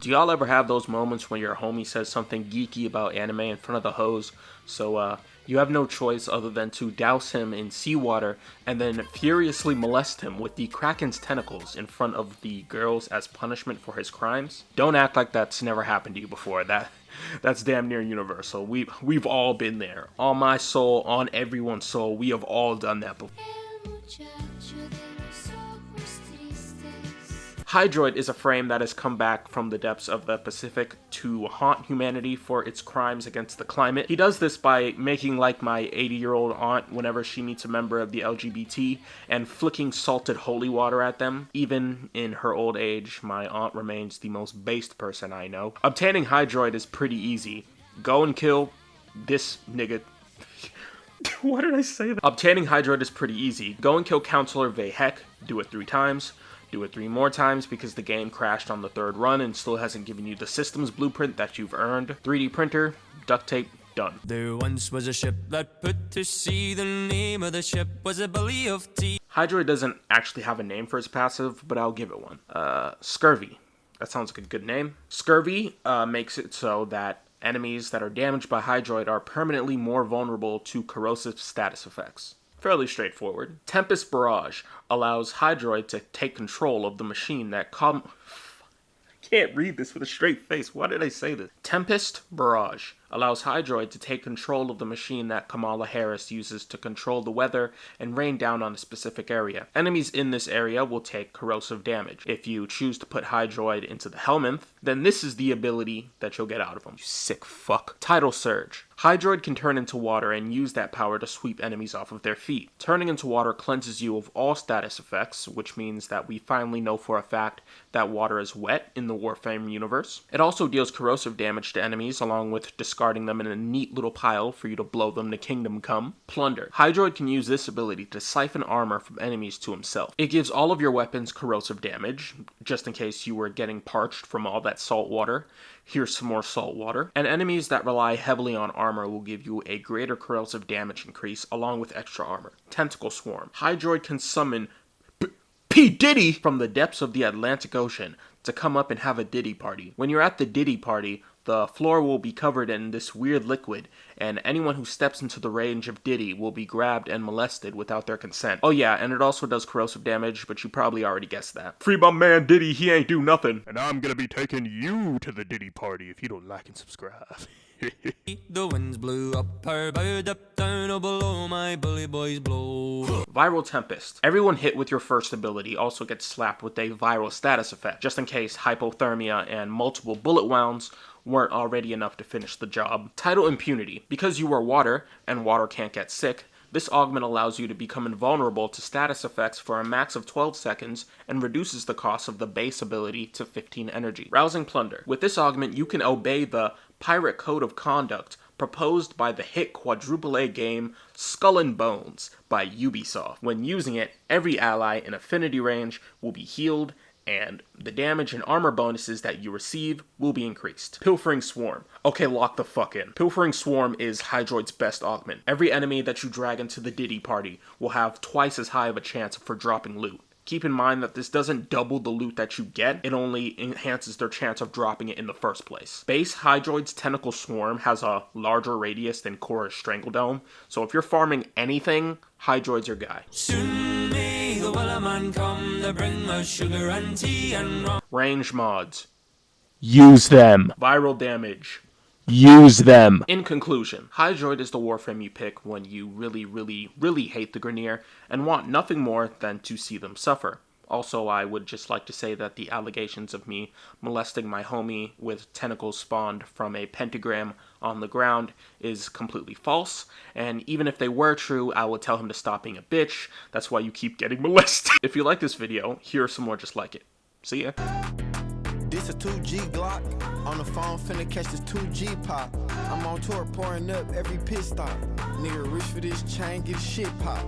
Do y'all ever have those moments when your homie says something geeky about anime in front of the hoes, so you have no choice other than to douse him in seawater and then furiously molest him with the Kraken's tentacles in front of the girls as punishment for his crimes? Don't act like that's never happened to you before. That's damn near universal. We've all been there. On my soul, on everyone's soul, we have all done that before. HYDROID is a frame that has come back from the depths of the Pacific to haunt humanity for its crimes against the climate. He does this by making like my 80-year-old aunt whenever she meets a member of the LGBT and flicking salted holy water at them. Even in her old age, my aunt remains the most based person I know. Obtaining HYDROID is pretty easy. Go and kill this nigga. Why did I say that? Obtaining HYDROID is pretty easy. Go and kill Counselor Vahek, do it 3 times. Do it 3 more times because the game crashed on the 3rd run and still hasn't given you the systems blueprint that you've earned. 3D printer, duct tape, done. There once was a ship that put to sea. The name of the ship was a belly of tea. HYDROID doesn't actually have a name for its passive, but I'll give it one. Scurvy. That sounds like a good name. Scurvy makes it so that enemies that are damaged by HYDROID are permanently more vulnerable to corrosive status effects. Fairly straightforward. Tempest Barrage allows HYDROID to take control of the machine that I can't read this with a straight face. Why did I say this? Tempest Barrage allows HYDROID to take control of the machine that Kamala Harris uses to control the weather and rain down on a specific area. Enemies in this area will take corrosive damage. If you choose to put HYDROID into the Helminth, then this is the ability that you'll get out of them. You sick fuck. Tidal Surge. HYDROID can turn into water and use that power to sweep enemies off of their feet. Turning into water cleanses you of all status effects, which means that we finally know for a fact that water is wet in the Warframe universe. It also deals corrosive damage to enemies, along with discarding them in a neat little pile for you to blow them to kingdom come. Plunder. HYDROID can use this ability to siphon armor from enemies to himself. It gives all of your weapons corrosive damage, just in case you were getting parched from all that salt water. Here's some more salt water. And enemies that rely heavily on armor will give you a greater corrosive damage increase along with extra armor. Tentacle Swarm. HYDROID can summon P. Diddy from the depths of the Atlantic Ocean to come up and have a Diddy party. When you're at the Diddy party, the floor will be covered in this weird liquid, and anyone who steps into the range of Diddy will be grabbed and molested without their consent. Oh yeah, and it also does corrosive damage, but you probably already guessed that. Free my man Diddy, he ain't do nothing. And I'm gonna be taking you to the Diddy party if you don't like and subscribe. The winds blew up her bow, up down, oh below my bully boys blow. Viral Tempest. Everyone hit with your first ability also gets slapped with a viral status effect, just in case hypothermia and multiple bullet wounds weren't already enough to finish the job. Tidal Impunity. Because you are water, and water can't get sick, this augment allows you to become invulnerable to status effects for a max of 12 seconds and reduces the cost of the base ability to 15 energy. Rousing Plunder. With this augment, you can obey the Pirate Code of Conduct proposed by the hit quadruple A game Skull and Bones by Ubisoft. When using it, every ally in affinity range will be healed, and the damage and armor bonuses that you receive will be increased. Pilfering Swarm. Okay, lock the fuck in. Pilfering Swarm is HYDROID's best augment. Every enemy that you drag into the Diddy party will have twice as high of a chance for dropping loot. Keep in mind that this doesn't double the loot that you get, it only enhances their chance of dropping it in the first place. Base HYDROID's Tentacle Swarm has a larger radius than Korra's Strangledome, so if you're farming anything, HYDROID's your guy. Soon may the wellerman come to bring us sugar and tea and rum. Range mods. Use them. Viral damage. Use them. In conclusion, HYDROID is the Warframe you pick when you really hate the Grineer and want nothing more than to see them suffer. Also, I would just like to say that the allegations of me molesting my homie with tentacles spawned from a pentagram on the ground is completely false, and even if they were true, I would tell him to stop being a bitch. That's why you keep getting molested. If you like this video, here are some more just like it. See ya. This a 2G Glock. On the phone finna catch this 2G pop. I'm on tour pouring up every pit stop. Nigga rich for this chain, get shit pop.